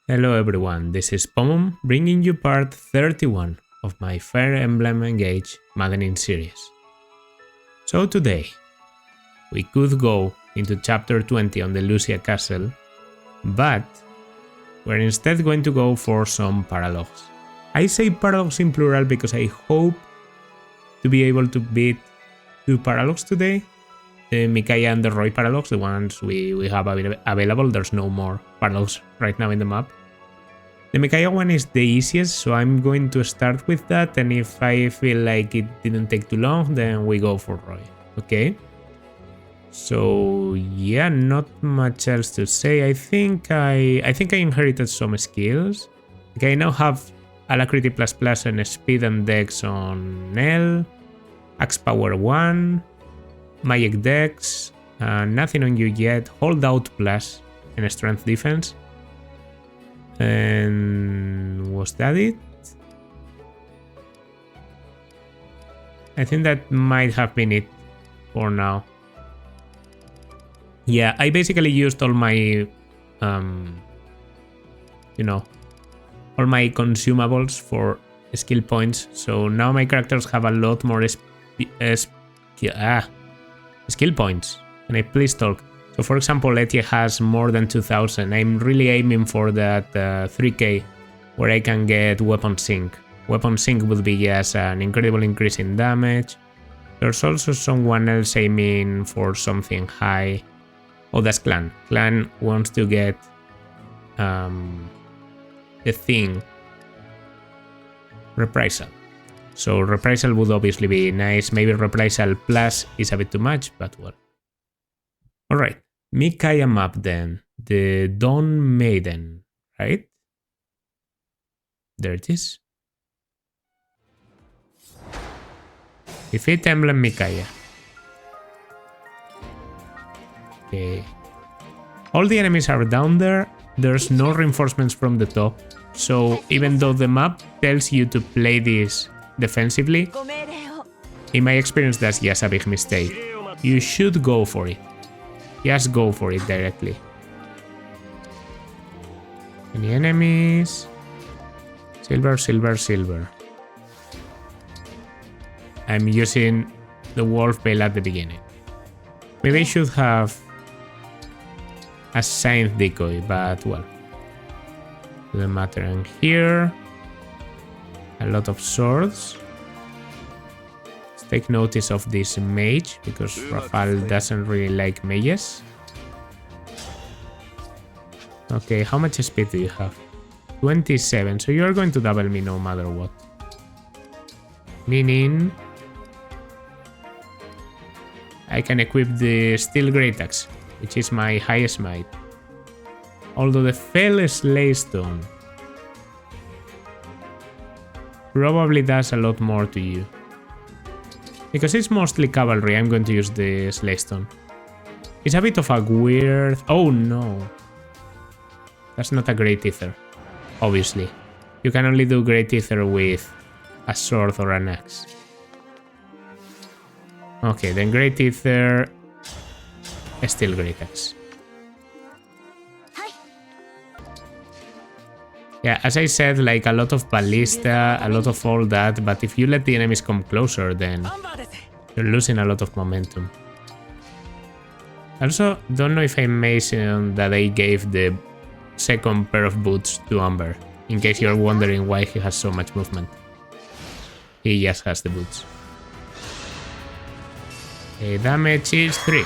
Hello everyone, this is Pomum bringing you part 31 of my Fire Emblem Engage maddening series. So today, we could go into chapter 20 on the Lucia Castle, but we're instead going to go for some paralogs. I say paralogs in plural because I hope to be able to beat 2 paralogs today. The Micaiah and the Roy paralogs, the ones we have available. There's no more paralogs right now in the map. The Micaiah one is the easiest, so I'm going to start with that, and if I feel like it didn't take too long, then we go for Roy, okay? So yeah, not much else to say. I think I inherited some skills. Okay, I now have Alacrity++ and Speed and Dex on Nell, Axe Power 1, Magic Dex, nothing on you yet, Hold Out Plus and Strength Defense. And was that it? I think that might have been it for now. Yeah, I basically used all my, all my consumables for skill points. So now my characters have a lot more skill points. Can I please talk? So for example, Etienne has more than 2000. I'm really aiming for that 3k where I can get Weapon Sync. Weapon Sync would be just an incredible increase in damage. There's also someone else aiming for something high. Oh, that's Clan. Clan wants to get the thing. Reprisal. So Reprisal would obviously be nice. Maybe Reprisal Plus is a bit too much, but well. Alright, Micaiah map then, the Dawn Maiden, right? There it is. Defeat Emblem Micaiah. Okay. All the enemies are down there, there's no reinforcements from the top, so even though the map tells you to play this defensively, in my experience that's just a big mistake. You should go for it. Just go for it directly. Any enemies? Silver, silver, silver. I'm using the Wolf Veil at the beginning. Maybe I should have a Saint Decoy, but well. Doesn't matter. And here, a lot of swords. Take notice of this mage, because Rafael doesn't really like mages. Okay, how much speed do you have? 27, so you're going to double me no matter what. Meaning I can equip the Steel Great Axe, which is my highest might. Although the Fell Slaystone probably does a lot more to you. Because it's mostly cavalry, I'm going to use the Slaystone. It's a bit of a weird... Oh no! That's not a Great Ether, obviously. You can only do Great Ether with a sword or an axe. Okay, then Great Ether... Still Great Axe. Yeah, as I said, like a lot of ballista, a lot of all that, but if you let the enemies come closer, then you're losing a lot of momentum. Also, don't know if I mentioned that I gave the second pair of boots to Amber, in case you're wondering why he has so much movement. He just has the boots. Okay, damage is 3.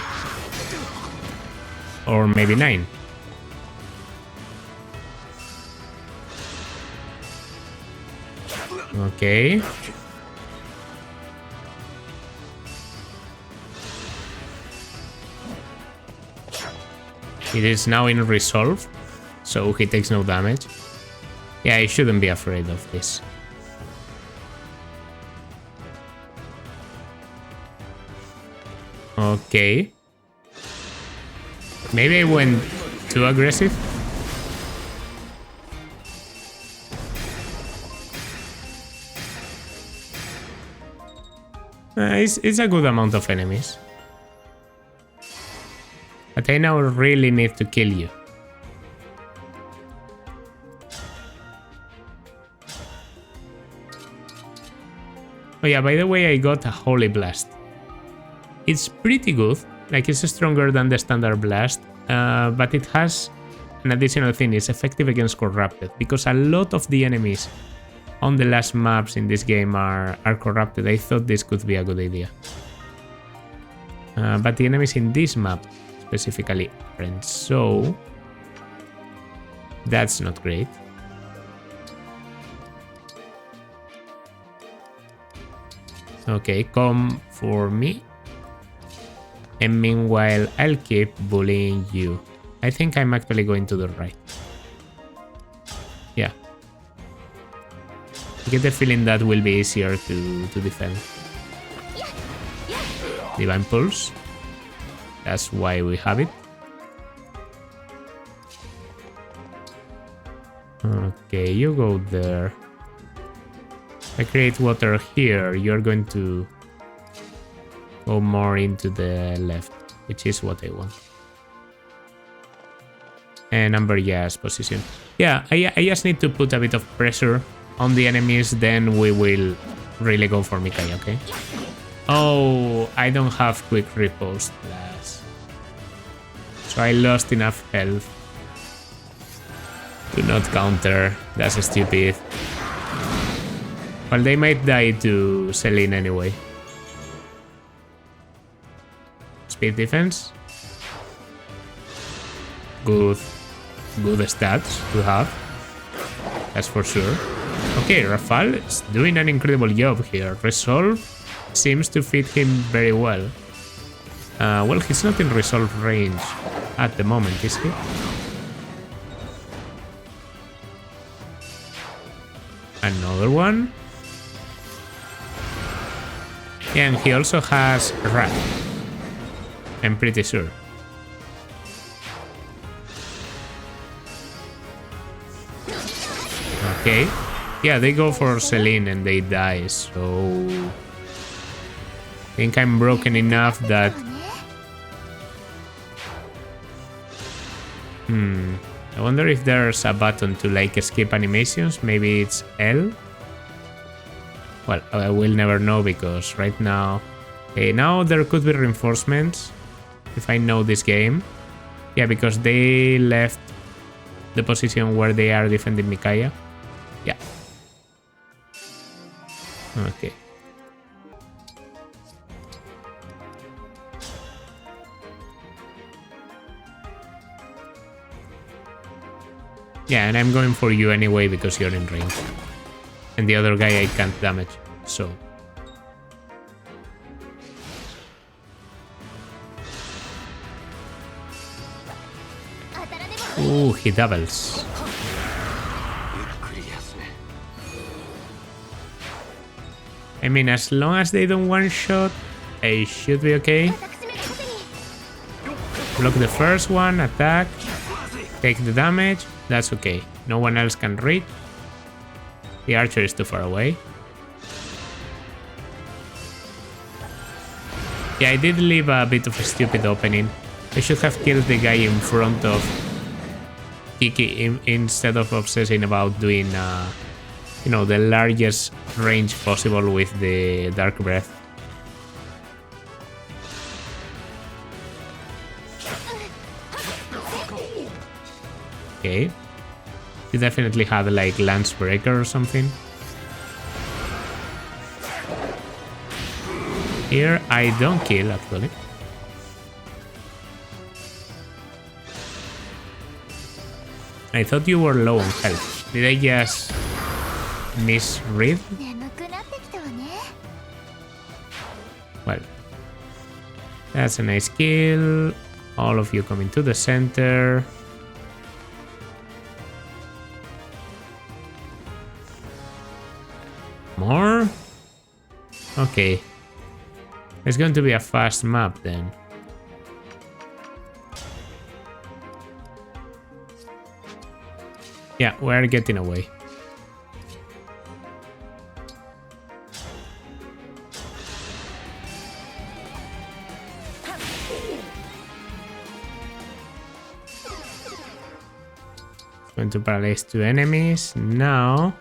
Or maybe 9. Okay. It is now in resolve, so he takes no damage. Yeah, I shouldn't be afraid of this. Okay. Maybe I went too aggressive. It's a good amount of enemies. But I now really need to kill you. Oh yeah, by the way, I got a Holy Blast. It's pretty good, like it's stronger than the standard blast, but it has an additional thing, it's effective against Corrupted, because a lot of the enemies on the last maps in this game are corrupted. I thought this could be a good idea. But the enemies in this map specifically aren't, so that's not great. Okay, come for me. And meanwhile, I'll keep bullying you. I think I'm actually going to the right. Yeah. I get the feeling that will be easier to defend. Divine Pulse. That's why we have it. Okay, you go there. I create water here. You're going to go more into the left, which is what I want. And Amber Gas position. Yeah, I just need to put a bit of pressure on the enemies, then we will really go for Mikai, okay? Oh, I don't have quick riposte blast. So I lost enough health to not counter. That's stupid. Well, they might die to Celine anyway. Speed defense. Good stats to have. That's for sure. Okay, Rafal is doing an incredible job here. Resolve seems to fit him very well. Well, he's not in Resolve range at the moment, is he? Another one. Yeah, and he also has Wrath. I'm pretty sure. Okay. Yeah, they go for Celine and they die, so I think I'm broken enough that... I wonder if there's a button to like skip animations. Maybe it's L? Well, I will never know because right now... Okay, now there could be reinforcements if I know this game. Yeah, because they left the position where they are defending Mikaya. Yeah. Okay. Yeah, and I'm going for you anyway because you're in range. And the other guy I can't damage, so... Ooh, he doubles. I mean, as long as they don't one-shot, I should be okay. Block the first one, attack, take the damage, that's okay. No one else can read. The archer is too far away. Yeah, I did leave a bit of a stupid opening. I should have killed the guy in front of Kiki instead of obsessing about doing, you know, the largest range possible with the Dark Breath. Okay. You definitely had like Lance Breaker or something. Here I don't kill actually. I thought you were low on health. Did I just misread? Well, that's a nice kill. All of you coming to the center. More? Okay. It's going to be a fast map then. Yeah, we're getting away. Going to paralyze 2 enemies. Now,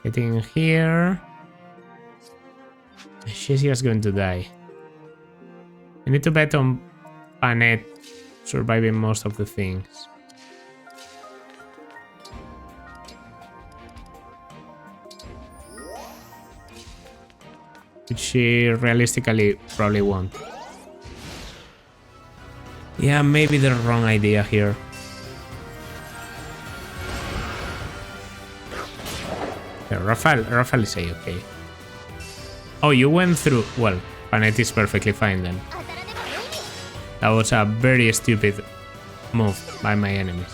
getting here. she's just going to die. I need to bet on Panet surviving most of the things. Which she realistically probably won't. Yeah, maybe the wrong idea here. Yeah, Rafael is okay. Oh, you went through. Well, Panet is perfectly fine then. That was a very stupid move by my enemies.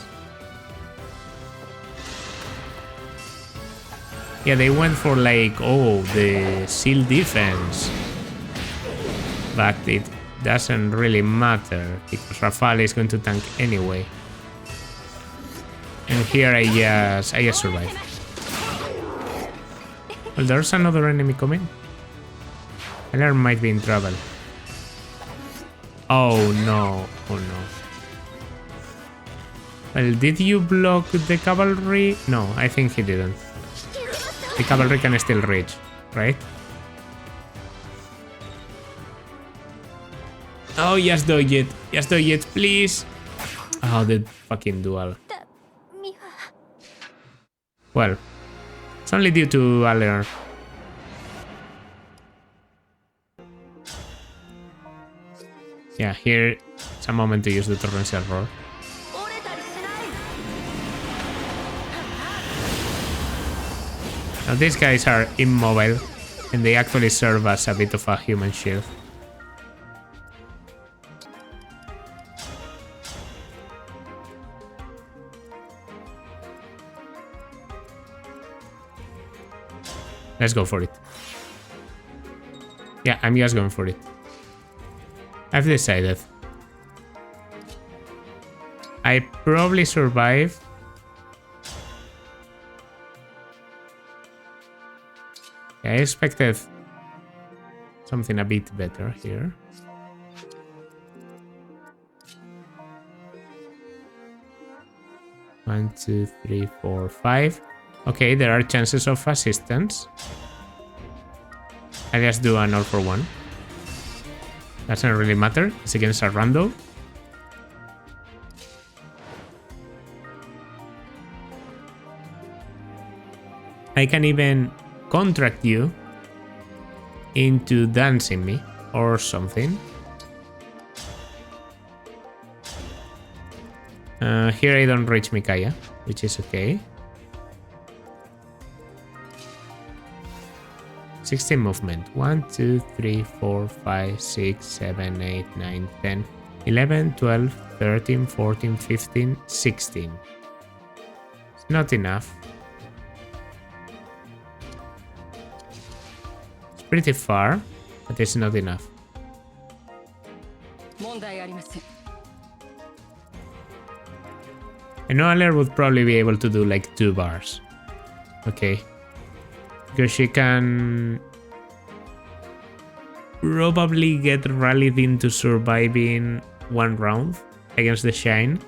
Yeah, they went for like, oh, the seal defense. But it doesn't really matter because Rafael is going to tank anyway. And here I just survive. Well, there's another enemy coming. Eller might be in trouble. Oh no, oh no. Well, did you block the cavalry? No, I think he didn't. The cavalry can still reach, right? Oh, just dodge it. Just dodge it, please. Oh, the fucking duel. Well, it's only due to Aller. Yeah, here it's a moment to use the torrential roar. Now these guys are immobile and they actually serve as a bit of a human shield. Let's go for it. Yeah, I'm just going for it. I've decided. I probably survive. I expected something a bit better here. One, two, three, four, five. Okay, there are chances of assistance. I just do an all for one. Doesn't really matter. It's against a rando. I can even contract you into dancing me or something. Here I don't reach Mikaya, which is okay. 16 movement. 1, 2, 3, 4, 5, 6, 7, 8, 9, 10, 11, 12, 13, 14, 15, 16. It's not enough. It's pretty far, but it's not enough. I know Aller would probably be able to do like 2 bars. Okay. Because she can probably get rallied into surviving 1 round against the Shine.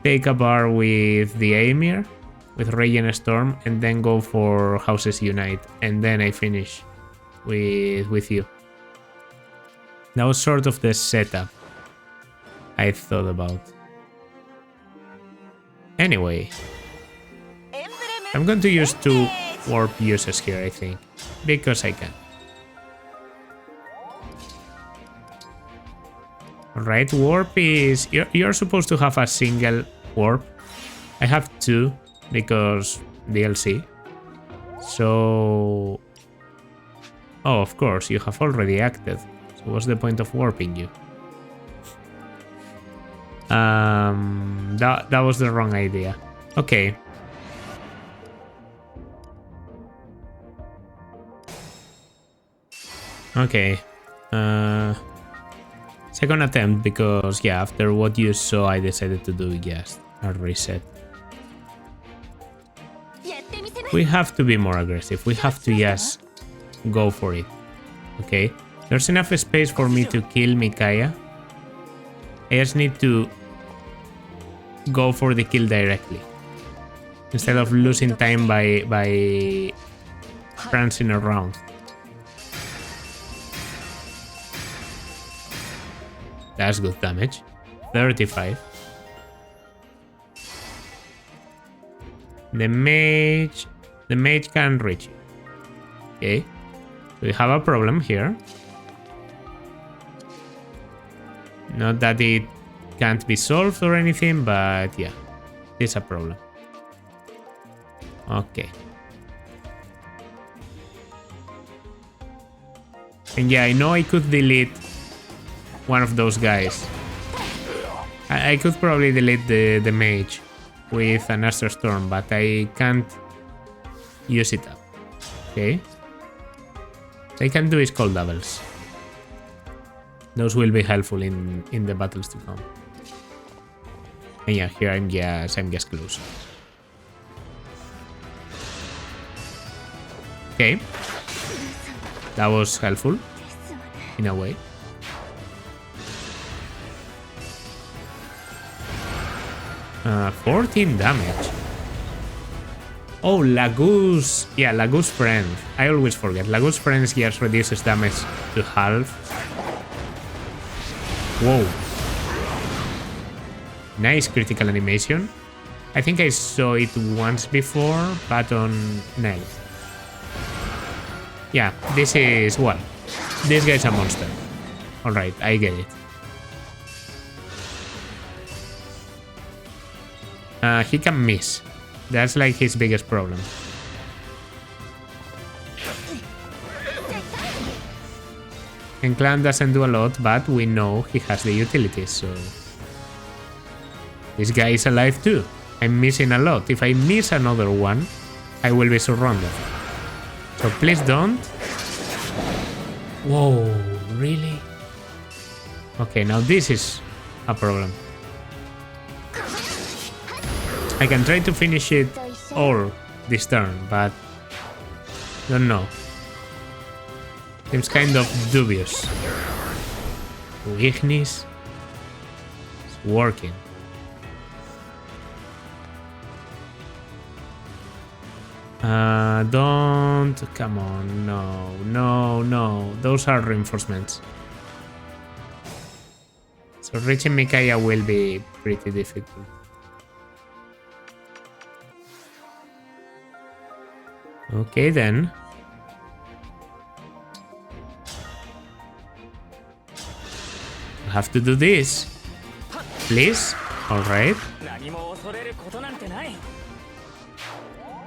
Take a bar with the Aemir, with Radiant Storm, and then go for Houses Unite. And then I finish with you. That was sort of the setup I thought about. Anyway, I'm going to use 2 warp uses here, I think, because I can. Alright, warp is... You're supposed to have a single warp. I have 2 because DLC. So... Oh, of course, you have already acted. So what's the point of warping you? That was the wrong idea. Okay. Okay. Second attempt because, yeah, after what you saw, I decided to do just a reset. We have to be more aggressive. We have to just go for it. Okay. There's enough space for me to kill Mikaya. I just need to go for the kill directly instead of losing time by prancing around. That's good damage. 35. The mage can't reach it. Okay. We have a problem here. Not that it can't be solved or anything, but yeah, it's a problem. Okay. And yeah, I know I could delete one of those guys. I could probably delete the mage with an Astral Storm, but I can't use it up. Okay. So I can do is call doubles. Those will be helpful in the battles to come. And yeah, here I'm just close. Okay. That was helpful in a way. Uh, 14 damage. Oh, Lagoose. Yeah, Lagoose Friend. I always forget. Lagoose Friend just reduces damage to half. Whoa. Nice critical animation. I think I saw it once before, but on Nell. Yeah, this is... well, this guy's a monster. Alright, I get it. He can miss. That's like his biggest problem. And Clan doesn't do a lot, but we know he has the utilities, so... This guy is alive too. I'm missing a lot. If I miss another one, I will be surrounded. So please don't. Whoa, really? Okay, now this is a problem. I can try to finish it all this turn, but don't know. Seems kind of dubious. Ignis. It's working. Don't... come on, no, no, no. Those are reinforcements. So reaching Micaiah will be pretty difficult. Okay then. I have to do this. Please? Alright.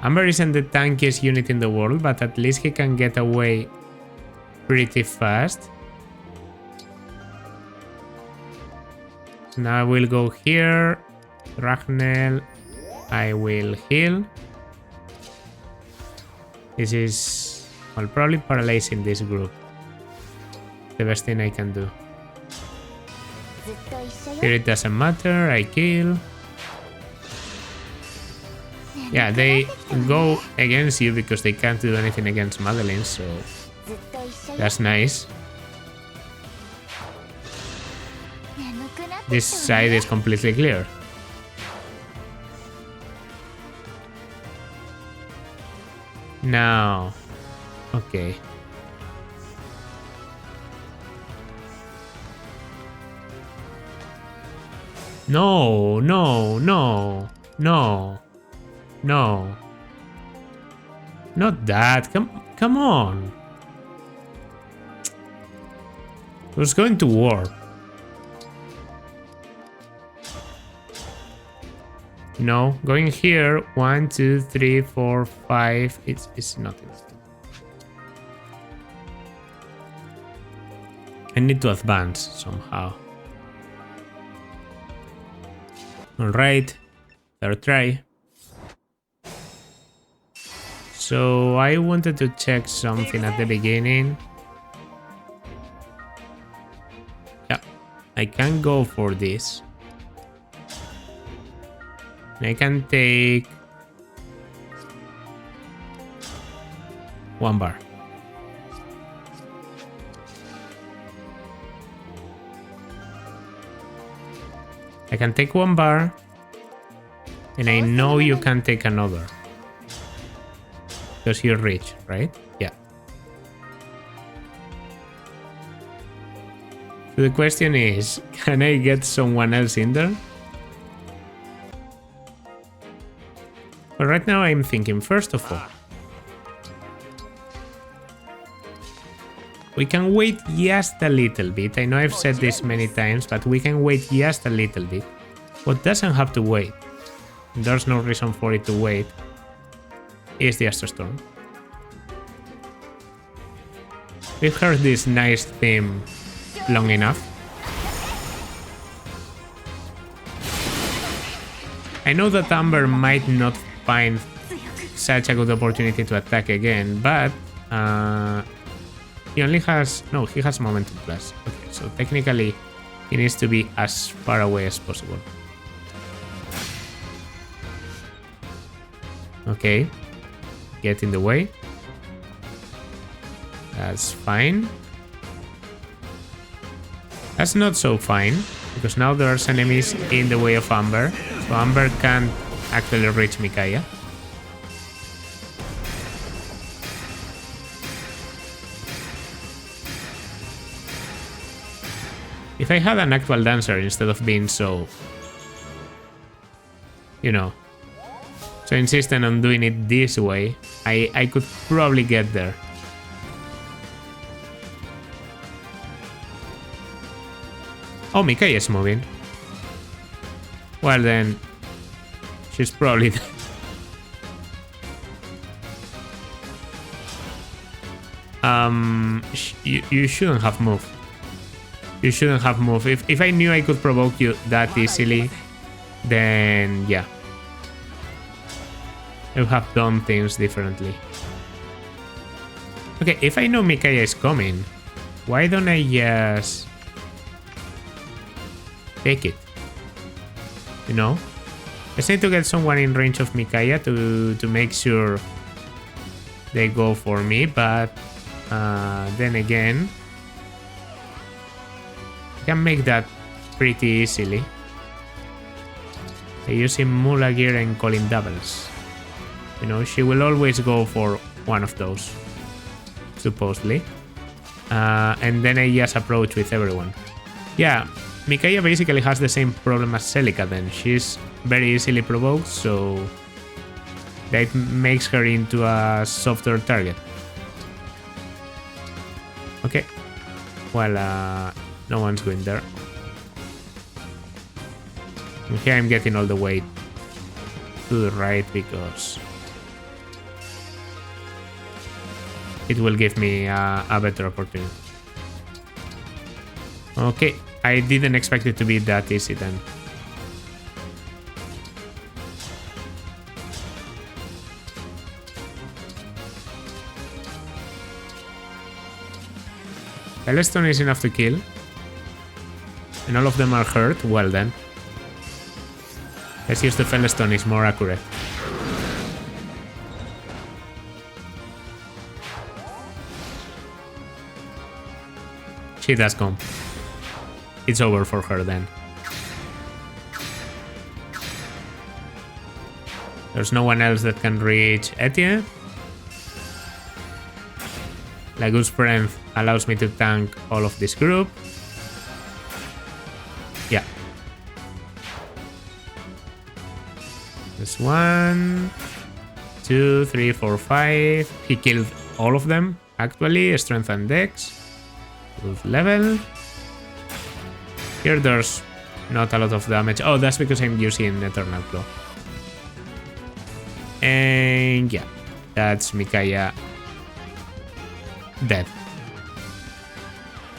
Amber isn't the tankiest unit in the world, but at least he can get away pretty fast. So now I will go here. Ragnell. I will heal. This is... well, probably paralyzing this group. The best thing I can do. Here it doesn't matter, I kill. Yeah, they go against you because they can't do anything against Madeline, so that's nice. This side is completely clear. Now, okay. No, no, no, no, no. Not that. Come on. I was going to war. No, going here. 1, 2, 3, 4, 5. It's nothing. I need to advance somehow. Alright, third try. So I wanted to check something at the beginning. Yeah, I can go for this. I can take 1 bar. I can take 1 bar, and I know you can take another. Because you're rich, right? Yeah. So the question is, can I get someone else in there? But right now I'm thinking, first of all, we can wait just a little bit. I know I've said this many times, but we can wait just a little bit. What doesn't have to wait, there's no reason for it to wait, is the Astro Storm. We've heard this nice theme long enough. I know that Amber might not find such a good opportunity to attack again, but he only has... no, he has Momentum Plus. Okay, so technically he needs to be as far away as possible. Okay, get in the way. That's fine. That's not so fine, because now there's enemies in the way of Amber, so Amber can't actually reach Micaiah. If I had an actual dancer instead of being so, you know, so insistent on doing it this way, I could probably get there. Oh, Micaiah is moving. Well then, she's probably dead. You shouldn't have moved. You shouldn't have moved. If I knew I could provoke you that easily, then yeah, I would have done things differently. Okay, if I know Micaiah is coming, why don't I just take it? You know? I just need to get someone in range of Micaiah to make sure they go for me, but then again, I can make that pretty easily. I use Mula Gear and Colin doubles. You know, she will always go for one of those, supposedly. And then I just approach with everyone. Yeah, Micaiah basically has the same problem as Celica then. She's very easily provoked, so that makes her into a softer target. Okay. Well, no one's going there. And here I'm getting all the way to the right because it will give me a better opportunity. Okay, I didn't expect it to be that easy then. Felestone is enough to kill. And all of them are hurt. Well then. Let's use the Felestone, is more accurate. She does come. It's over for her then. There's no one else that can reach Etienne. Lagoon's Strength allows me to tank all of this group. Yeah. There's 1, 2, 3, 4, 5. He killed all of them, actually. Strength and Dex. Good level. Here there's not a lot of damage. Oh, that's because I'm using Eternal Claw. And yeah, that's Micaiah dead.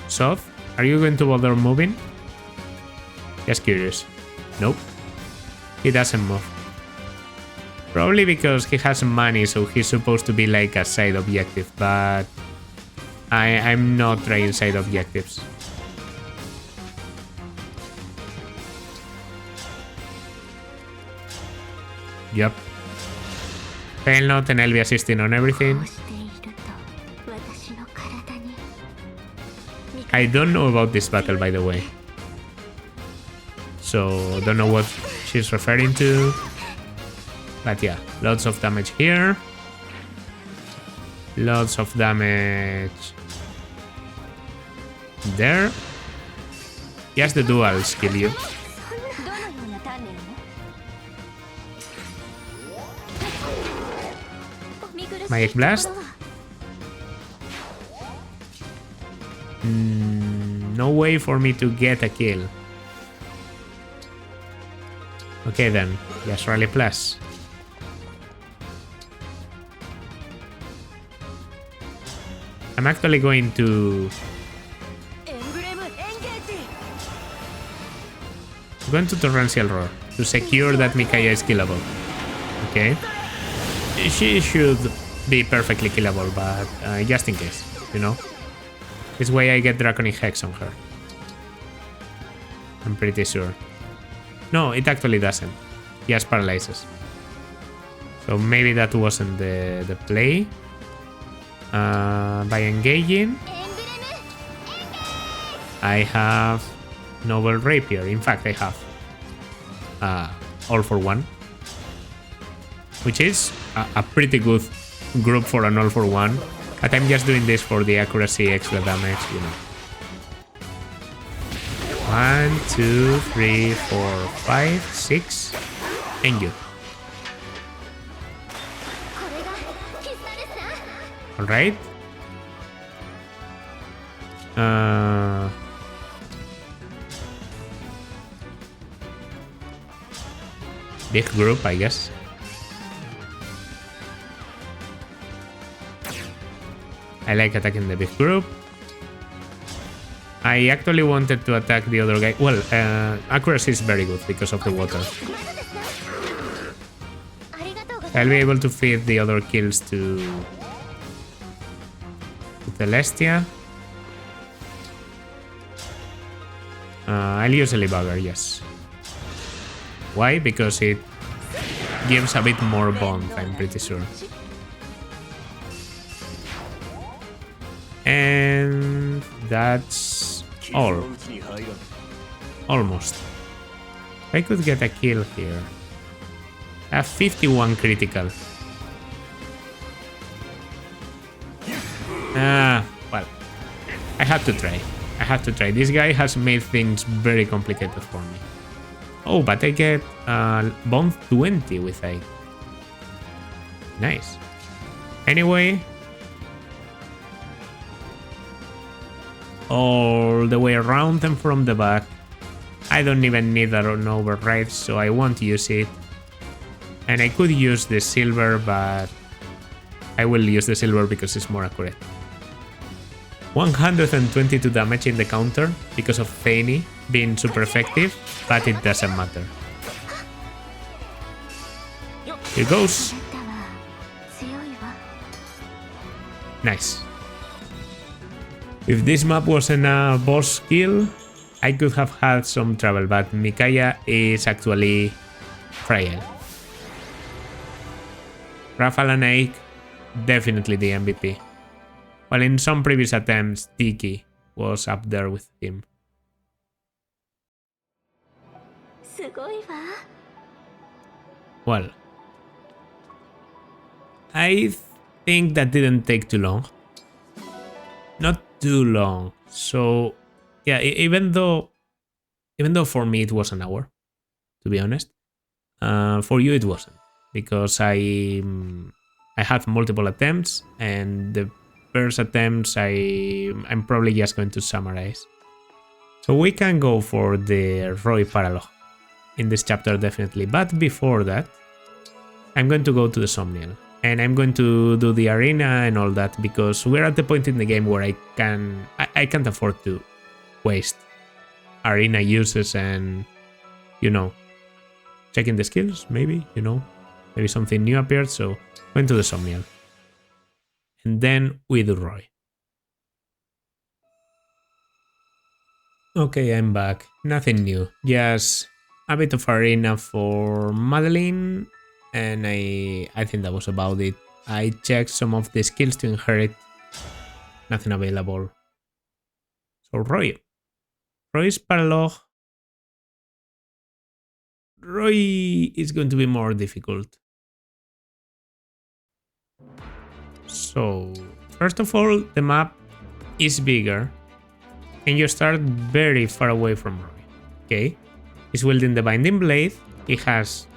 Soth, are you going to bother moving? Just curious. Nope. He doesn't move. Probably because he has money, so he's supposed to be like a side objective, but I'm not trying side objectives. Yup. Fail Note and I'll be assisting on everything. I don't know about this battle, by the way. So, don't know what she's referring to. But yeah, lots of damage here. Lots of damage there. Just the duals kill you. Magic Blast. No way for me to get a kill. Okay then, just Rally Plus. I'm actually going to... Torrential Roar to secure that Micaiah is killable. Okay. She should be perfectly killable, but just in case, you know? This way I get Draconic Hex on her. I'm pretty sure. No, it actually doesn't. Just paralyzes. So maybe that wasn't the play. By engaging, I have Noble Rapier. In fact, I have All for One, which is a pretty good group for an All for One. But I'm just doing this for the accuracy, extra damage, you know. 1, 2, 3, 4, 5, 6, and you. Alright. Big group, I guess. I like attacking the big group. I actually wanted to attack the other guy. Well, accuracy is very good because of the water. I'll be able to feed the other kills to Celestia. I'll use a Libagger, yes. Why? Because it gives a bit more bond, I'm pretty sure. And that's all. Almost. I could get a kill here. A 51 critical. Well, I have to try. I have to try. This guy has made things very complicated for me. Oh, but I get bond 20 with A. Nice. Anyway, all the way around and from the back. I don't even need an override, so I won't use it. And I could use the silver, but I will use the silver because it's more accurate. 122 damage in the counter because of Feini being super effective, but it doesn't matter. Here goes. Nice. If this map wasn't a boss kill, I could have had some trouble, but Micaiah is actually frail. Rafal and Ike, definitely the MVP. While in some previous attempts, Tiki was up there with him. Well, I think that didn't take too long. Not too long. So, yeah, even though for me it was an hour, to be honest, for you it wasn't, because I had multiple attempts, and the first attempts I'm probably just going to summarize. So we can go for the Roy Paralogue in this chapter definitely, but before that I'm going to go to the Somniel and I'm going to do the arena and all that, because we're at the point in the game where I can't afford to waste arena uses and, you know, checking the skills, maybe, you know, maybe something new appeared, so going to the Somniel. And then we do Roy. Okay, I'm back. Nothing new. Just a bit of arena for Madeline, and I think that was about it. I checked some of the skills to inherit. Nothing available. So Roy. Roy's Paralogue. Roy is going to be more difficult. So, first of all, the map is bigger. and you start very far away from Rory. Okay? He's wielding the Binding Blade. He has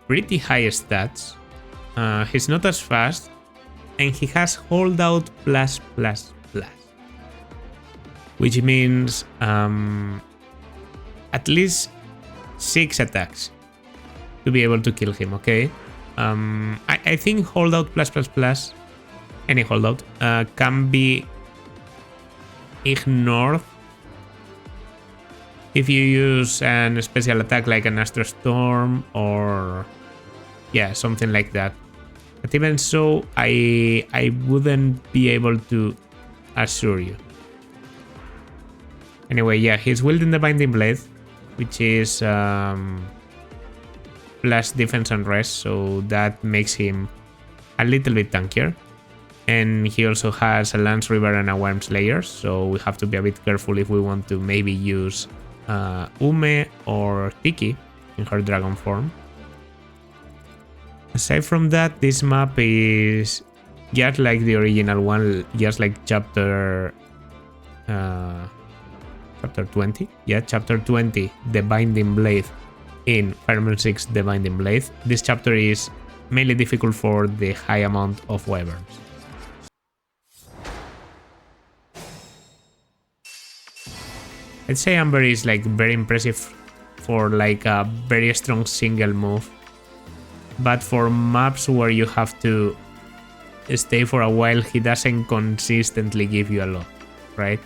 pretty high stats. He's not as fast. And he has Holdout plus. Which means at least 6 attacks to be able to kill him, okay? I think Holdout plus, any Holdout, can be ignored if you use a special attack like an Astro Storm or yeah, something like that. But even so, I wouldn't be able to assure you. Anyway, yeah, he's wielding the Binding Blade, which is plus defense and rest, so that makes him a little bit tankier. And he also has a Lance River and a Worm Slayer, so we have to be a bit careful if we want to maybe use Ume or Tiki in her dragon form. Aside from that, this map is just like the original one, just like chapter 20. Yeah, chapter 20, the Binding Blade in Fire Emblem 6, the Binding Blade. This chapter is mainly difficult for the high amount of wyverns. I'd say Amber is like very impressive for like a very strong single move. But for maps where you have to stay for a while, he doesn't consistently give you a lot, right?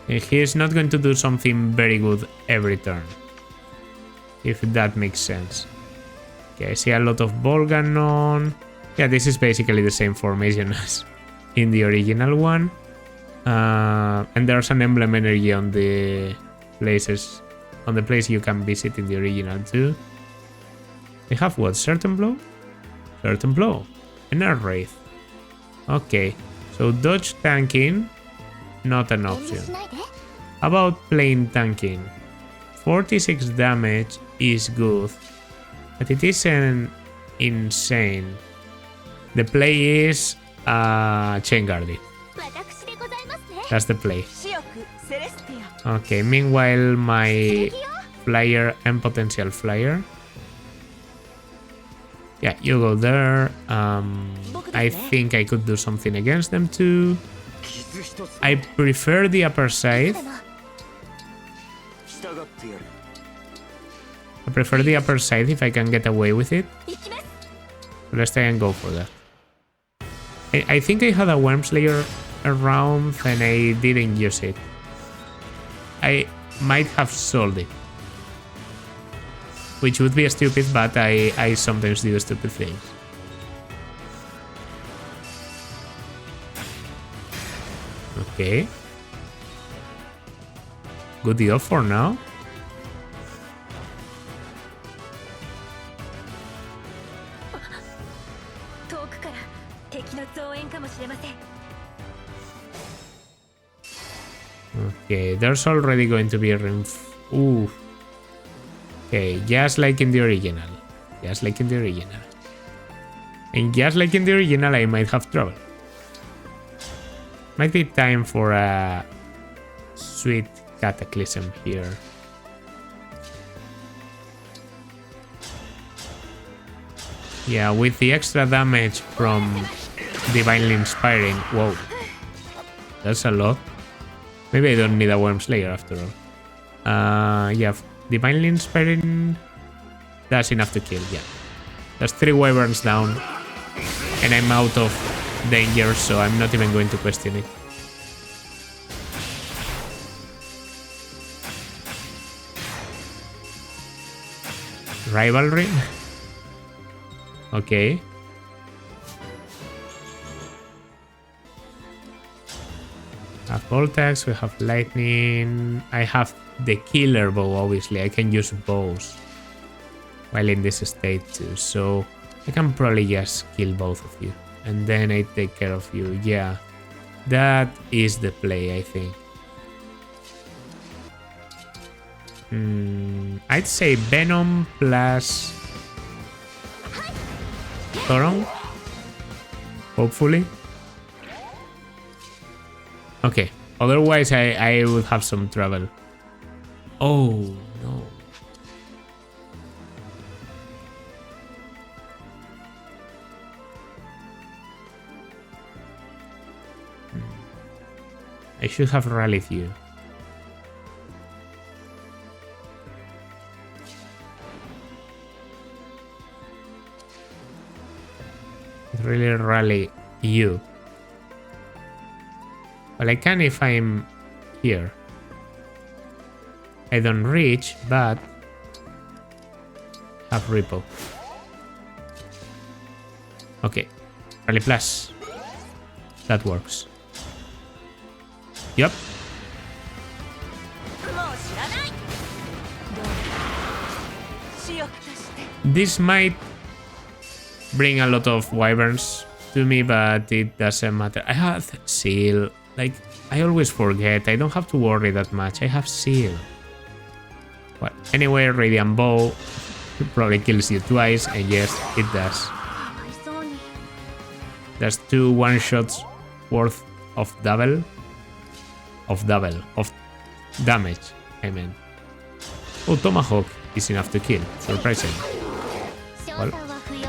He is not going to do something very good every turn, if that makes sense. Okay, I see a lot of ball cannon. Yeah, this is basically the same formation as in the original one. And there's an emblem energy on the places, on the place you can visit in the original too. They have what? Certain Blow? Certain Blow. And a Wraith. Okay, so dodge tanking, not an option. How about plain tanking? 46 damage is good, but it isn't insane. The play is Chain Guardian. That's the play. Okay, meanwhile my flyer and potential flyer. Yeah, you go there. I think I could do something against them too. I prefer the upper side. I prefer the upper side if I can get away with it. So let's try and go for that. I think I had a Worm Slayer around and I didn't use it. I might have sold it, which would be stupid, but I sometimes do stupid things. Okay. Good deal for now. Okay, there's already going to be a ooh. Okay, just like in the original. Just like in the original. And just like in the original, I might have trouble. Might be time for a sweet cataclysm here. Yeah, with the extra damage from Divinely Inspiring. Whoa. That's a lot. Maybe I don't need a Worm Slayer after all. Yeah, Divinely Inspiring. That's enough to kill, yeah. There's 3 wyverns down. And I'm out of danger, so I'm not even going to question it. Rivalry? Okay. We have Voltax, we have Lightning. I have the Killer Bow, obviously. I can use bows while in this state too, so I can probably just kill both of you. And then I take care of you. Yeah, that is the play, I think. I'd say Venom plus Thoron. Hopefully. Okay, otherwise I would have some trouble. Oh, no. I should have rallied you. Really rally you. Well, I can if I'm here. I don't reach, but have Ripple. Okay, Rally Plus. That works. Yup. This might bring a lot of wyverns to me, but it doesn't matter. I have Seal. Like, I always forget. I don't have to worry that much. I have Seal. Well, anyway, Radiant Bow probably kills you twice, and yes, it does. There's 2 one-shots worth of double. Of damage, I mean. Oh, Tomahawk is enough to kill. Surprising. Well,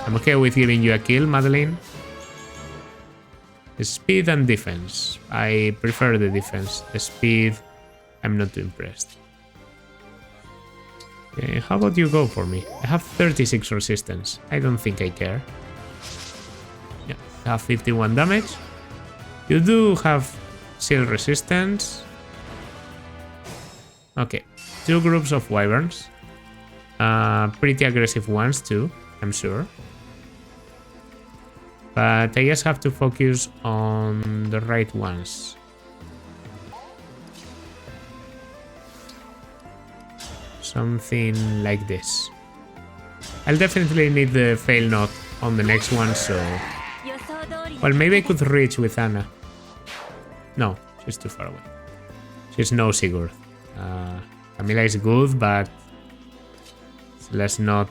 I'm okay with giving you a kill, Madeline. Speed and defense. I prefer the defense. The speed, I'm not too impressed. Okay, how about you go for me? I have 36 resistance. I don't think I care. Yeah, I have 51 damage. You do have Seal resistance. Okay, 2 groups of wyverns. Pretty aggressive ones too, I'm sure. But I just have to focus on the right ones. Something like this. I'll definitely need the fail note on the next one, so... Well, maybe I could reach with Anna. No, she's too far away. She's no Sigurd. Camilla is good, but let's not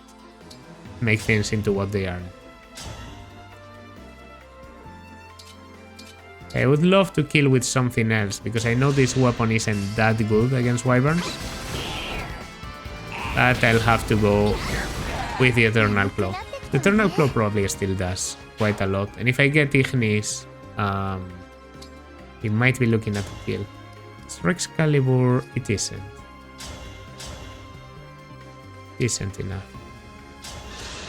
make things into what they aren't. I would love to kill with something else, because I know this weapon isn't that good against wyverns. But I'll have to go with the Eternal Claw. The Eternal Claw probably still does quite a lot, and if I get Ignis, he might be looking at a kill. It's Excalibur, it isn't. Isn't enough.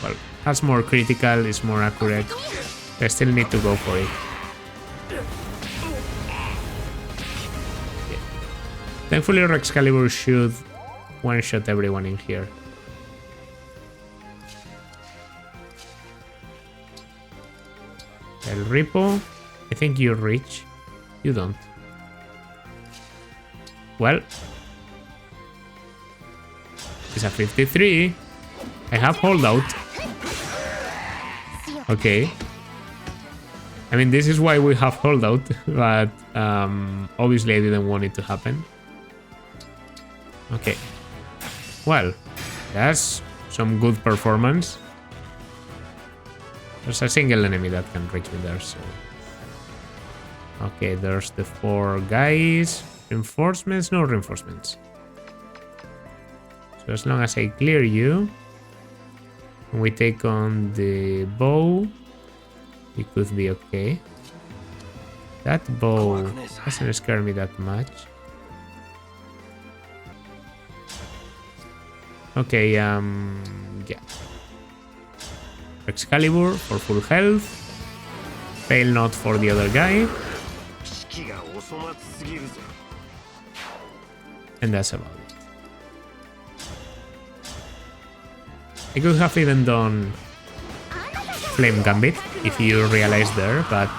Well, has more critical, is more accurate. I still need to go for it. Yeah. Thankfully, Excalibur should one-shot everyone in here. El Ripo, I think you reach. You don't. Well, it's a 53. I have holdout. Okay. I mean, this is why we have holdout, but obviously I didn't want it to happen. Okay. Well, that's some good performance. There's a single enemy that can reach me there, so... Okay, there's the 4 guys. Reinforcements? No reinforcements. So as long as I clear you, and we take on the bow, it could be okay. That bow doesn't scare me that much. Okay, yeah. Excalibur for full health. Fail not for the other guy. And that's about it. I could have even done Flame Gambit if you realize there, but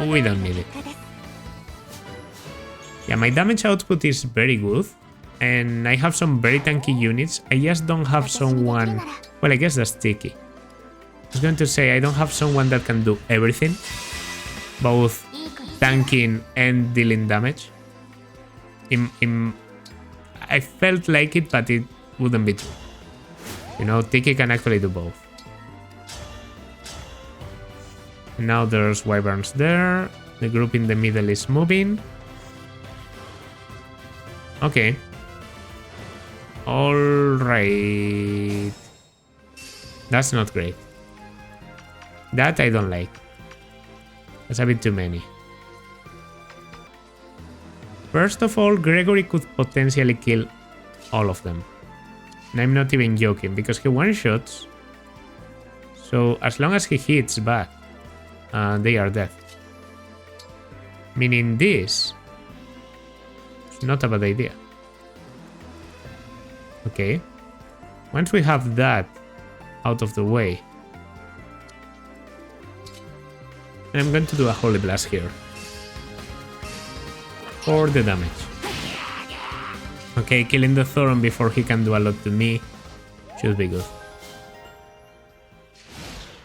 we don't need it. Yeah, my damage output is very good, and I have some very tanky units. I just don't have someone... Well, I guess that's Tiki. I was going to say, I don't have someone that can do everything, both tanking and dealing damage. I felt like it, but it wouldn't be true. You know, Tiki can actually do both. Now there's wyverns there. The group in the middle is moving. Okay. Alright. That's not great. That I don't like. That's a bit too many. First of all, Gregory could potentially kill all of them. And I'm not even joking, because he one-shots. So as long as he hits back, they are dead. Meaning this is not a bad idea. Okay. Once we have that out of the way, and I'm going to do a Holy Blast here for the damage. Okay, killing the Thoron before he can do a lot to me should be good.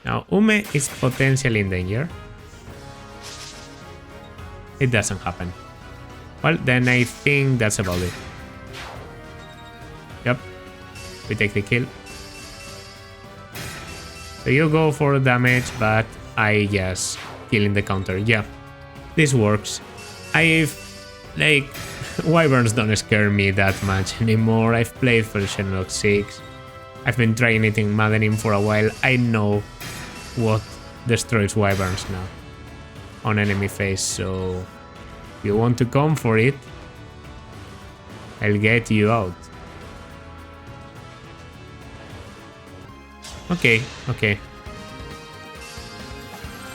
Now, Ume is potentially in danger. It doesn't happen. Well, then I think that's about it. Yep, we take the kill. So you go for damage, but I just kill in the counter. Yeah, this works. Like, wyverns don't scare me that much anymore. I've played for Paralogue 6. I've been trying it in Maddening for a while. I know what destroys wyverns now on enemy phase, so if you want to come for it, I'll get you out. Okay.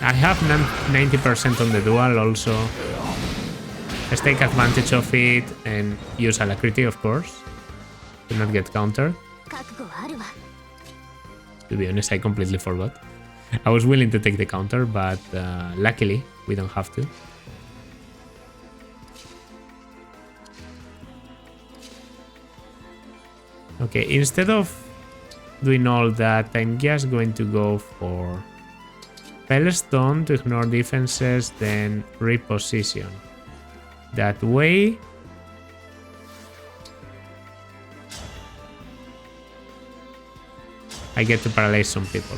I have 90% on the dual also. Let's take advantage of it and use Alacrity, of course. Do not get countered. To be honest, I completely forgot. I was willing to take the counter, but luckily we don't have to. Okay, instead of doing all that, I'm just going to go for Spellstone to ignore defenses, then reposition. That way I get to paralyze some people.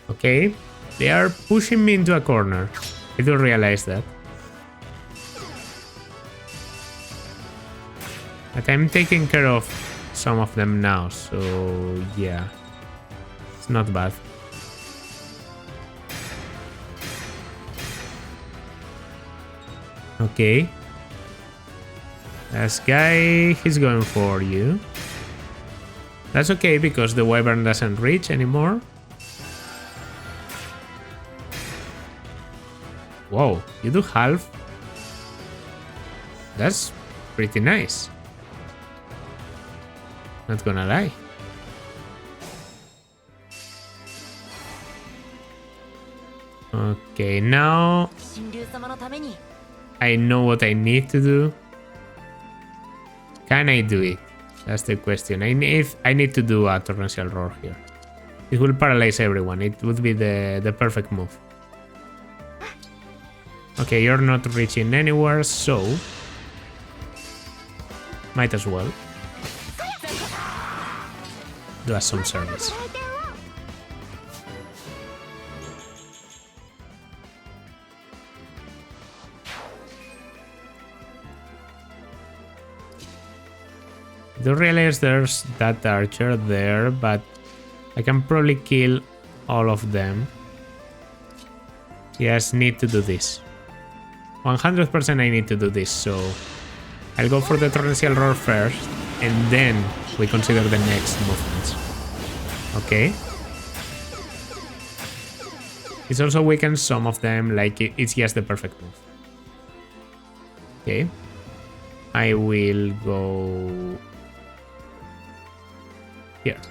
Okay, they are pushing me into a corner. I do realize that. But I'm taking care of some of them now, so yeah, it's not bad. Okay. This guy, he's going for you. That's okay, because the wyvern doesn't reach anymore. Whoa, you do half? That's pretty nice. Not gonna lie. Okay, now I know what I need to do. Can I do it? That's the question. I need to do a torrential roar here. It will paralyze everyone. It would be the perfect move. Okay, you're not reaching anywhere, so might as well do us some service. I do realize there's that archer there, but I can probably kill all of them. Yes, need to do this. 100% I need to do this, so I'll go for the torrential roar first, and then we consider the next movements. Okay. It's also weakens some of them, like it's just the perfect move. Okay. I will go here.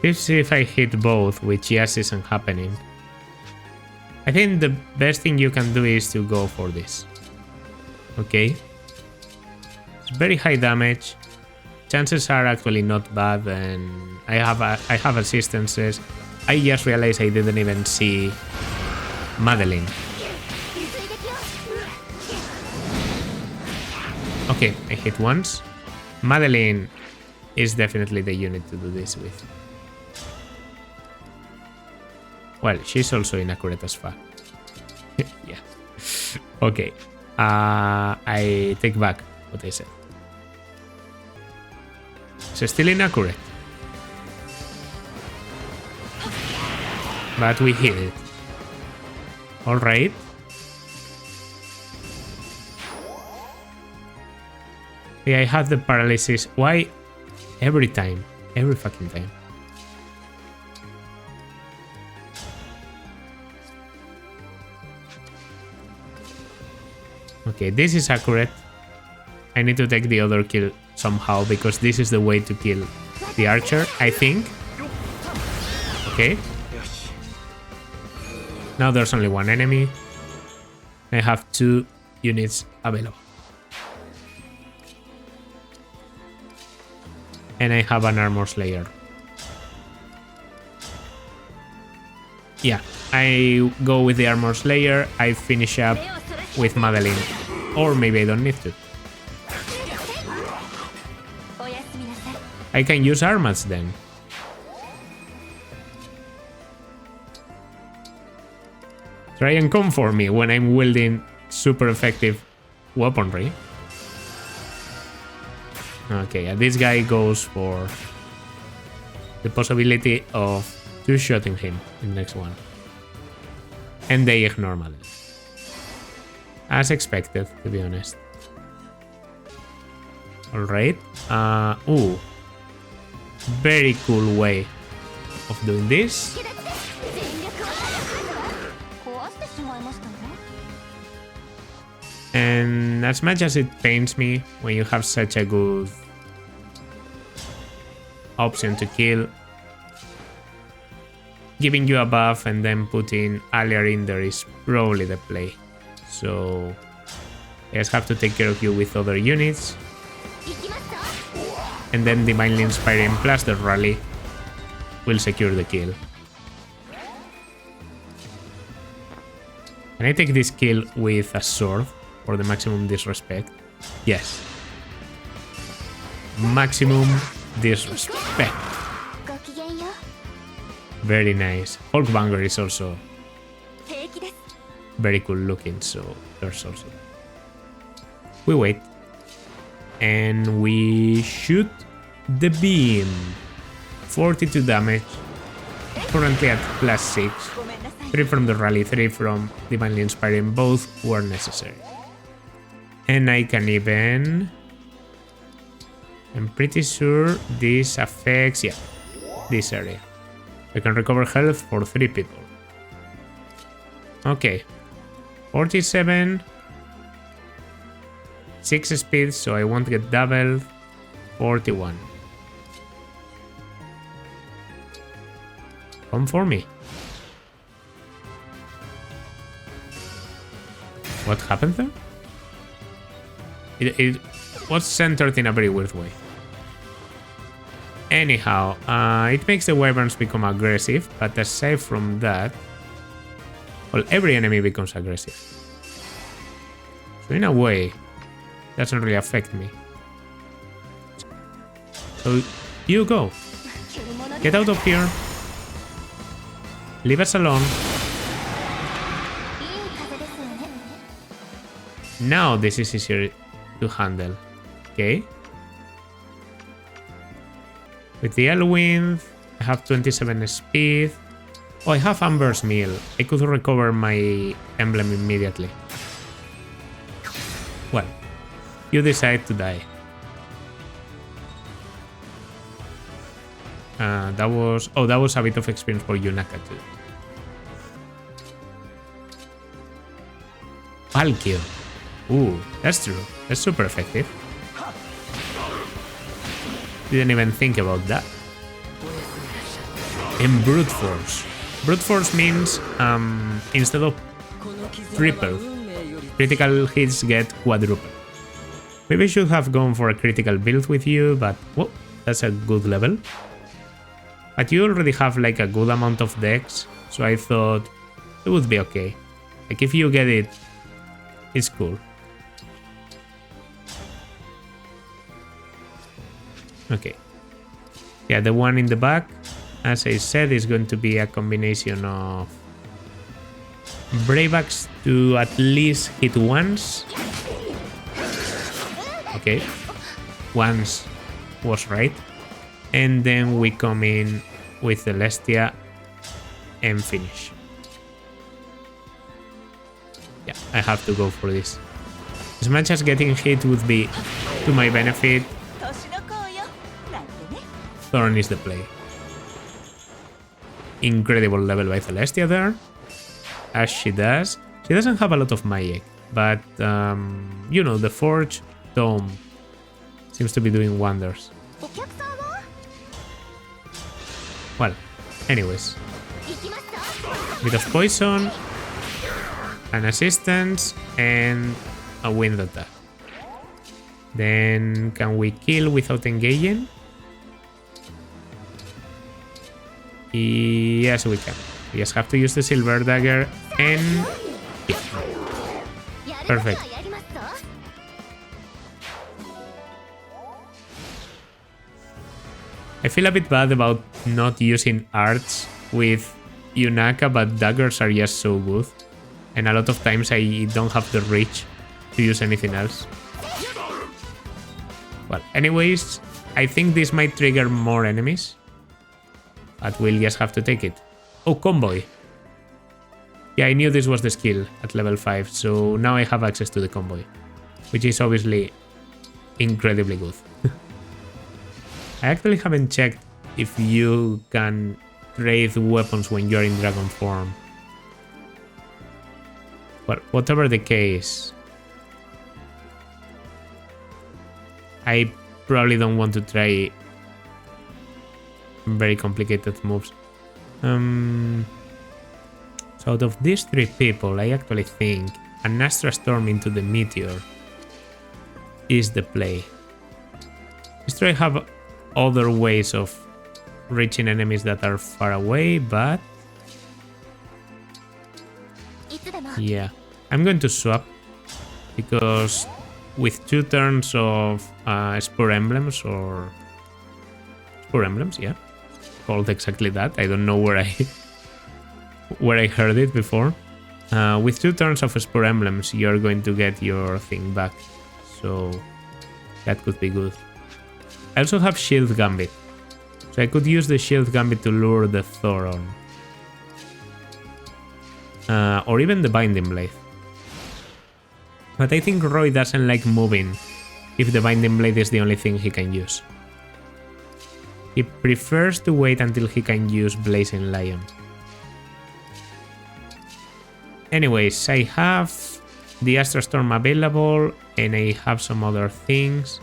Let's see if I hit both, which yes isn't happening. I think the best thing you can do is to go for this. Okay. It's very high damage. Chances are actually not bad, and I have assistances. I just realized I didn't even see Madeline. Okay, I hit once. Madeline is definitely the unit to do this with. Well, she's also inaccurate as fuck. Yeah. Okay. I take back what I said. So still inaccurate. But we hit it. Alright. Yeah, I have the paralysis. Why? Every time. Every fucking time. Okay, this is accurate. I need to take the other kill somehow because this is the way to kill the archer, I think. Okay. Now there's only one enemy. I have 2 units available. And I have an armor slayer. Yeah, I go with the armor slayer. I finish up with Madeline. Or maybe I don't need to. I can use armas then. Try and come for me when I'm wielding super effective weaponry. Okay, this guy goes for the possibility of two-shotting him in the next one. And they ignore Madeline. As expected, to be honest. Alright. Ooh. Very cool way of doing this. And as much as it pains me when you have such a good option to kill, giving you a buff and then putting Alia in there is probably the play. So I just have to take care of you with other units. And then Divinely Inspiring plus the rally will secure the kill. Can I take this kill with a sword for the maximum disrespect? Yes. Maximum disrespect. Very nice. Hulkbanger is also very cool looking, so there's also. We wait. And we shoot the beam. 42 damage. Currently at +6. 3 from the rally, 3 from Divinely Inspiring. Both were necessary. And I can even... I'm pretty sure this affects, yeah, this area. I can recover health for 3 people. Okay. 47. 6 speed, so I won't get doubled. 41. Come for me. What happened there? It was centered in a very weird way. Anyhow, it makes the wyverns become aggressive, but aside from that, well, every enemy becomes aggressive. So in a way, doesn't really affect me. So you go. Get out of here. Leave us alone. Now this is easier to handle. Okay. With the Elwind, I have 27 speed. Oh, I have Amber's Meal. I could recover my emblem immediately. Well, you decide to die. That was a bit of experience for Yunaka too. Valkyrie. Ooh, that's true. That's super effective. Didn't even think about that. And Brute Force. Brute Force means instead of triple, critical hits get quadruple. Maybe I should have gone for a critical build with you, but well, that's a good level. But you already have like a good amount of decks, so I thought it would be okay. Like if you get it, it's cool. Okay. Yeah, the one in the back, as I said, is going to be a combination of Brave Axe to at least hit once. Okay. Once was right. And then we come in with Celestia and finish. Yeah, I have to go for this. As much as getting hit would be to my benefit, Thorn is the play. Incredible level by Celestia there, as she does. She doesn't have a lot of magic, but you know, the Forge Tome seems to be doing wonders. Well, anyways, bit of poison, an assistance, and a wind attack. Then can we kill without engaging? Yes, we can. We just have to use the silver dagger and yeah. Perfect. I feel a bit bad about not using arts with Yunaka, but daggers are just so good. And a lot of times I don't have the reach to use anything else. Well, anyways, I think this might trigger more enemies. But we'll just have to take it. Oh, convoy. Yeah, I knew this was the skill at level 5, so now I have access to the convoy, which is obviously incredibly good. I actually haven't checked if you can trade weapons when you're in dragon form. But whatever the case, I probably don't want to try very complicated moves. So out of these 3 people, I actually think an Astra Storm into the Meteor is the play. Let's try to have other ways of reaching enemies that are far away, but yeah, I'm going to swap because with 2 turns of Spur Emblems or Spur Emblems, yeah, called exactly that. I don't know where I heard it before. With 2 turns of Spur Emblems, you're going to get your thing back, so that could be good. I also have Shield Gambit, so I could use the Shield Gambit to lure the Thor on. Or even the Binding Blade. But I think Roy doesn't like moving if the Binding Blade is the only thing he can use. He prefers to wait until he can use Blazing Lion. Anyways, I have the Astra Storm available and I have some other things.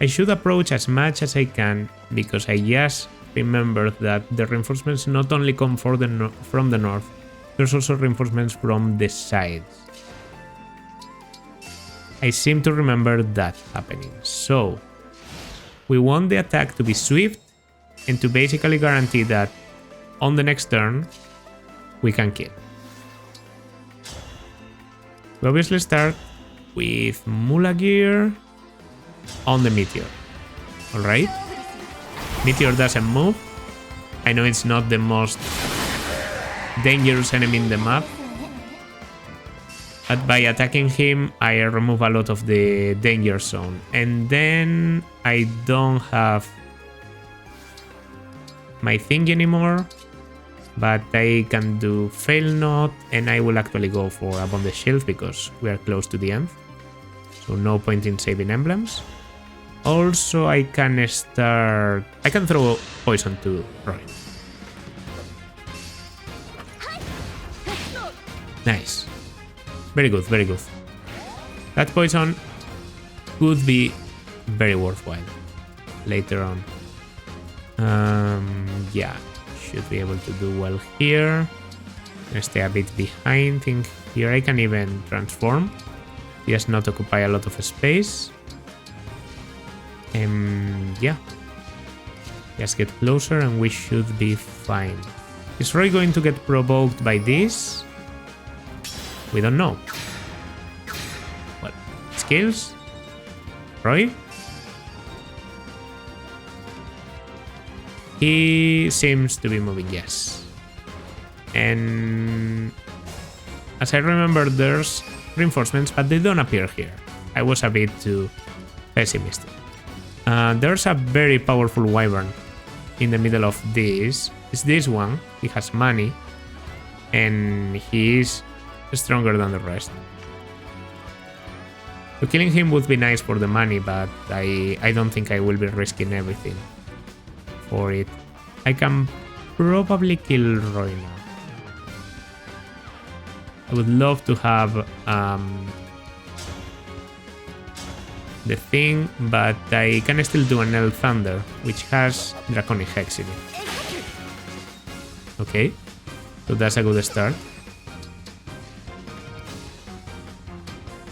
I should approach as much as I can because I just remembered that the reinforcements not only come from the north, there's also reinforcements from the sides. I seem to remember that happening. So we want the attack to be swift and to basically guarantee that on the next turn we can kill. We obviously start with Mula Gear on the Meteor. Alright. Meteor doesn't move. I know it's not the most dangerous enemy in the map, but by attacking him I remove a lot of the danger zone. And then I don't have my thing anymore, but I can do Fail Not, and I will actually go for Upon the Shield because we are close to the end. So no point in saving emblems. Also, I can throw poison to Roy. Nice. Very good, very good. That poison could be very worthwhile later on. Yeah, should be able to do well here. Gonna stay a bit behind. Think here I can even transform. Just not occupy a lot of space. Yeah. Just get closer and we should be fine. Is Roy going to get provoked by this? We don't know. Well, skills? Roy? He seems to be moving, yes. And as I remember, there's reinforcements, but they don't appear here. I was a bit too pessimistic. There's a very powerful wyvern in the middle of this. It's this one. He has money, and he is stronger than the rest. So killing him would be nice for the money, but I don't think I will be risking everything for it. I can probably kill Roy now. I would love to have the thing, but I can still do an El Thunder, which has Draconic Hex in it. Okay, so that's a good start.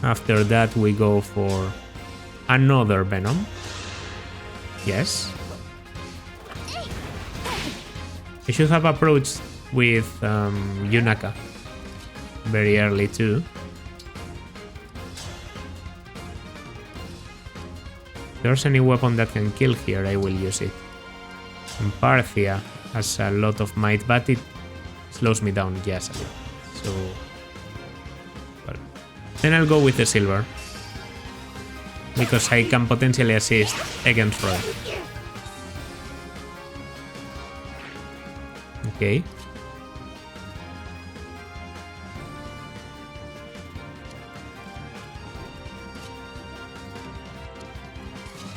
After that we go for another Venom. Yes. I should have approached with Yunaka very early too. If there's any weapon that can kill here, I will use it. And Parthia has a lot of might, but it slows me down just a bit. So, well, then I'll go with the silver, because I can potentially assist against Roy. Okay.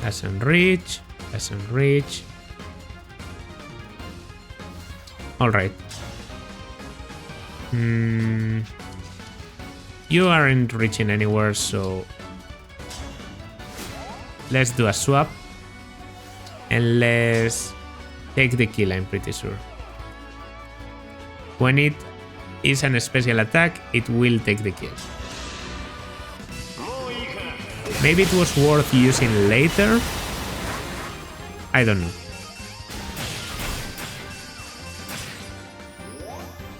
Doesn't reach. Doesn't reach. Alright. You aren't reaching anywhere, so let's do a swap. And let's take the kill, I'm pretty sure. When it is an special attack, it will take the kill. Maybe it was worth using later? I don't know.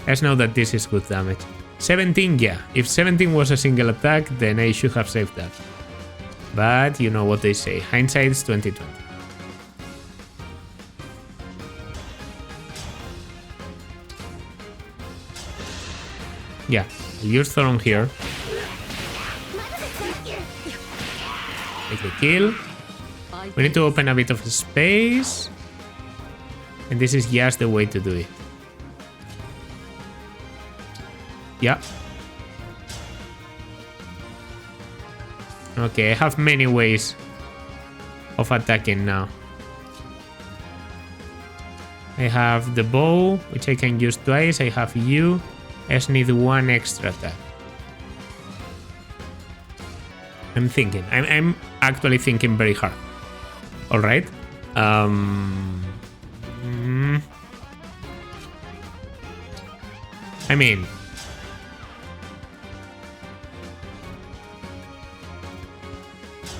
Let's know that this is good damage. 17, yeah. If 17 was a single attack, then I should have saved that. But you know what they say. Hindsight's 2020. Yeah, I'll use Thoron here. Take the kill. We need to open a bit of space. And this is just the way to do it. Yeah. Okay, I have many ways of attacking now. I have the bow, which I can use twice. I have you. I just need one extra attack. I'm thinking. I'm actually thinking very hard. Alright. I mean...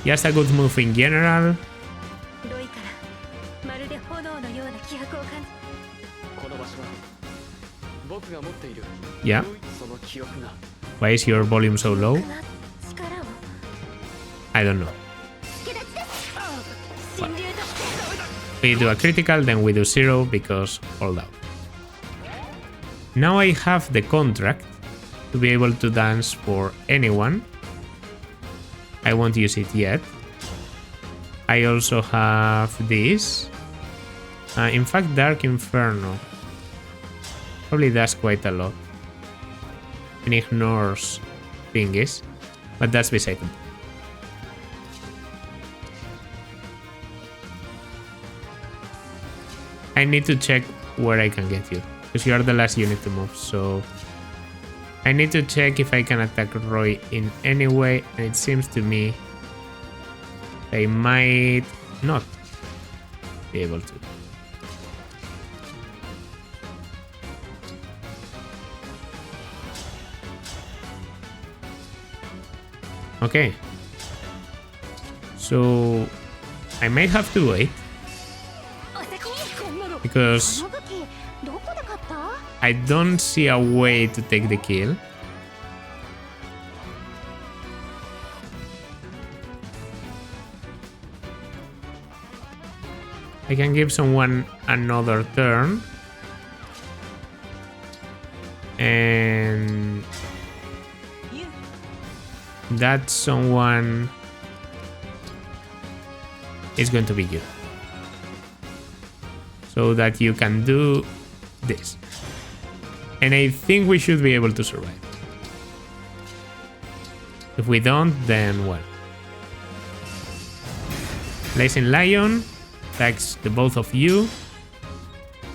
just a good move in general. Yeah. Why is your volume so low? I don't know. Well, we do a critical, then we do 0 because hold out. Now I have the contract to be able to dance for anyone. I won't use it yet. I also have this. In fact, Dark Inferno probably does quite a lot and ignores thingies, but that's beside them. I need to check where I can get you, because you are the last unit to move, so I need to check if I can attack Roy in any way, and it seems to me they might not be able to. Okay. So I might have to wait, because I don't see a way to take the kill. I can give someone another turn. And that someone is going to be you. So that you can do this. And I think we should be able to survive. If we don't, then well. Blazing Lion attacks the both of you.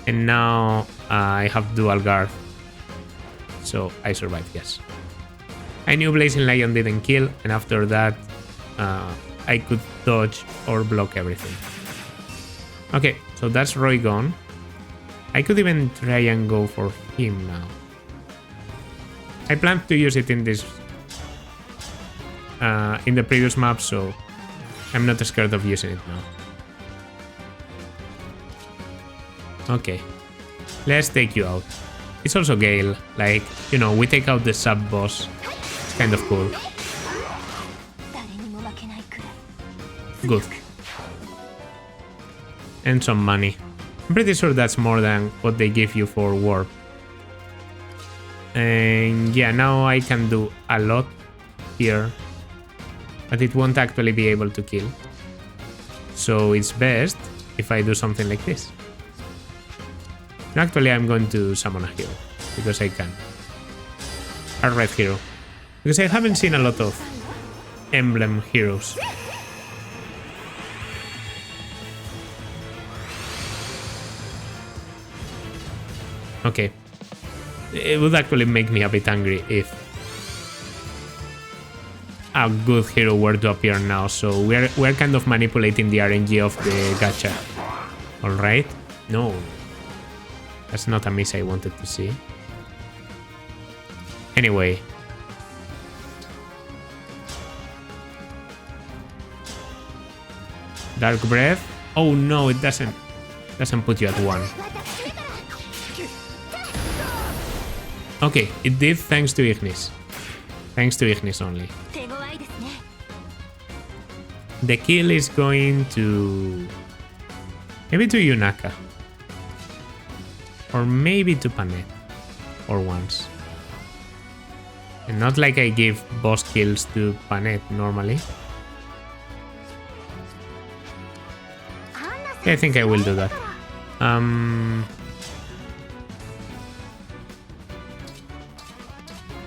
And now I have dual guard. So I survived, yes. I knew Blazing Lion didn't kill, and after that I could dodge or block everything. Okay, so that's Roy gone. I could even try and go for him now. I planned to use it in this in the previous map, so I'm not scared of using it now. Okay, let's take you out. It's also Gale, like, you know, we take out the sub-boss. It's kind of cool. Good. And some money. I'm pretty sure that's more than what they give you for warp. And yeah, now I can do a lot here, but it won't actually be able to kill. So it's best if I do something like this. And actually, I'm going to summon a hero, because I can. A red hero. Because I haven't seen a lot of emblem heroes. Okay. It would actually make me a bit angry if a good hero were to appear now, so we're kind of manipulating the RNG of the gacha. Alright. No. That's not a miss I wanted to see. Anyway. Dark Breath. Oh no, it doesn't put you at 1. Okay, it did thanks to Ignis. Thanks to Ignis only. The kill is going to... maybe to Yunaka. Or maybe to Panet. Or once. And not like I give boss kills to Panet normally. Yeah, I think I will do that.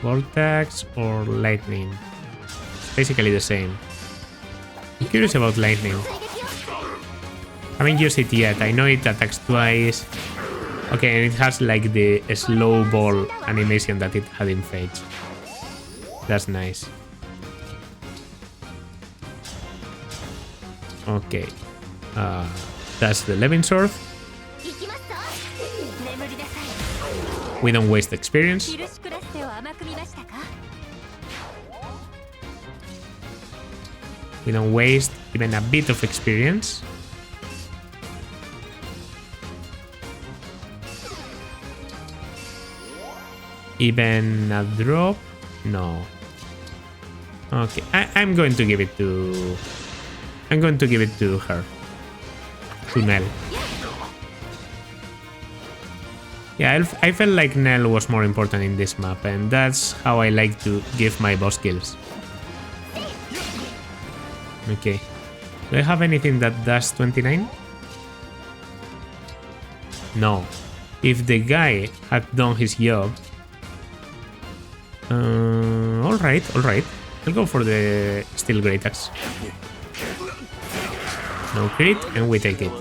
Vortex or Lightning? It's basically the same. I'm curious about Lightning. Haven't used it yet. I know it attacks twice. Okay, and it has like the slow ball animation that it had in Phage. That's nice. Okay. That's the Levin Sword. We don't waste experience. We don't waste even a bit of experience. Even a drop? No. Okay, I'm going to give it to... I'm going to give it to her. To Nell. Yeah, I felt like Nell was more important in this map, and that's how I like to give my boss kills. Okay. Do I have anything that does 29? No. If the guy had done his job... alright, alright. I'll go for the Steel Great Axe. No crit, and we take it.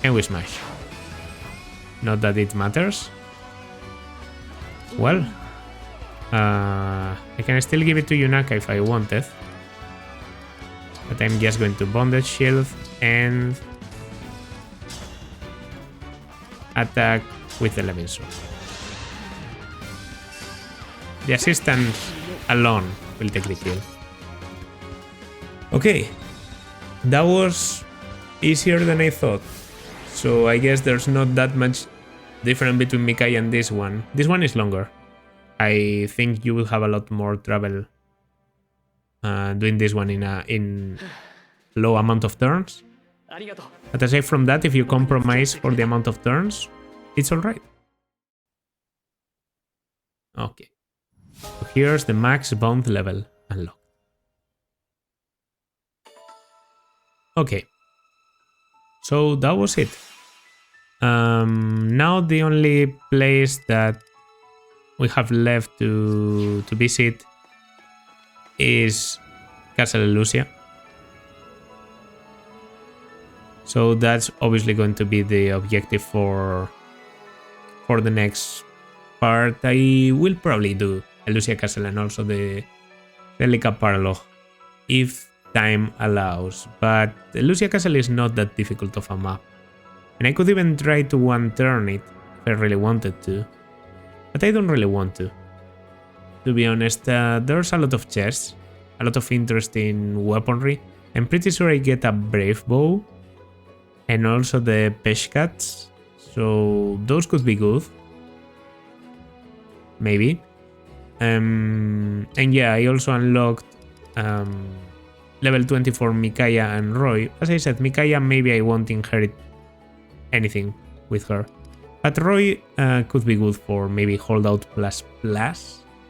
And we smash. Not that it matters. Well, I can still give it to Yunaka if I wanted. But I'm just going to Bondage Shield and attack with the Levin Sword. The assistance alone will take the kill. Okay, that was easier than I thought. So I guess there's not that much difference between Mikai and this one. This one is longer. I think you will have a lot more trouble doing this one in low amount of turns. But aside from that, if you compromise for the amount of turns, it's alright. Okay. So here's the max bond level unlocked. Okay. So that was it. Now the only place that we have left to visit is Castle Lucia. So that's obviously going to be the objective for the next part. I will probably do Lucia Castle and also the Relica Paralogue if time allows, but the Lucia Castle is not that difficult of a map. And I could even try to one-turn it if I really wanted to. But I don't really want to. To be honest, there's a lot of chests, a lot of interesting weaponry. I'm pretty sure I get a Brave Bow and also the Peshkats, so those could be good. Maybe. And yeah, I also unlocked level 24 Micaiah and Roy. As I said, Micaiah maybe I won't inherit anything with her. But Roy could be good for maybe holdout plus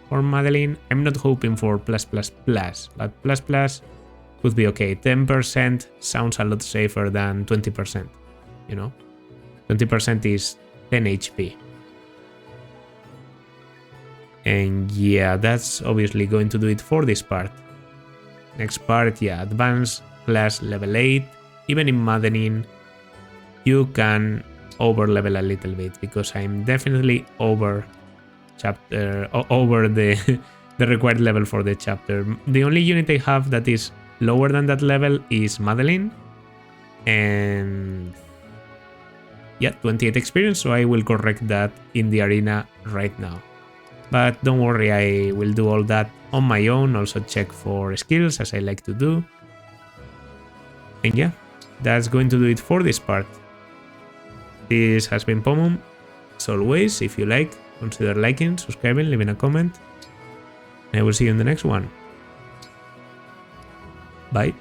for Madeline. I'm not hoping for plus, but plus could be okay. 10% sounds a lot safer than 20%, you know? 20% is 10 HP. And yeah, that's obviously going to do it for this part. Next part, yeah, advanced class level 8. Even in maddening, you can over level a little bit because I'm definitely over the required level for the chapter. The only unit I have that is lower than that level is Madeline, and yeah, 28 experience, so I will correct that in the arena right now. But don't worry, I will do all that on my own, also check for skills as I like to do. And yeah, that's going to do it for this part. This has been Pomum. As always, if you like, consider liking, subscribing, leaving a comment. And I will see you in the next one. Bye.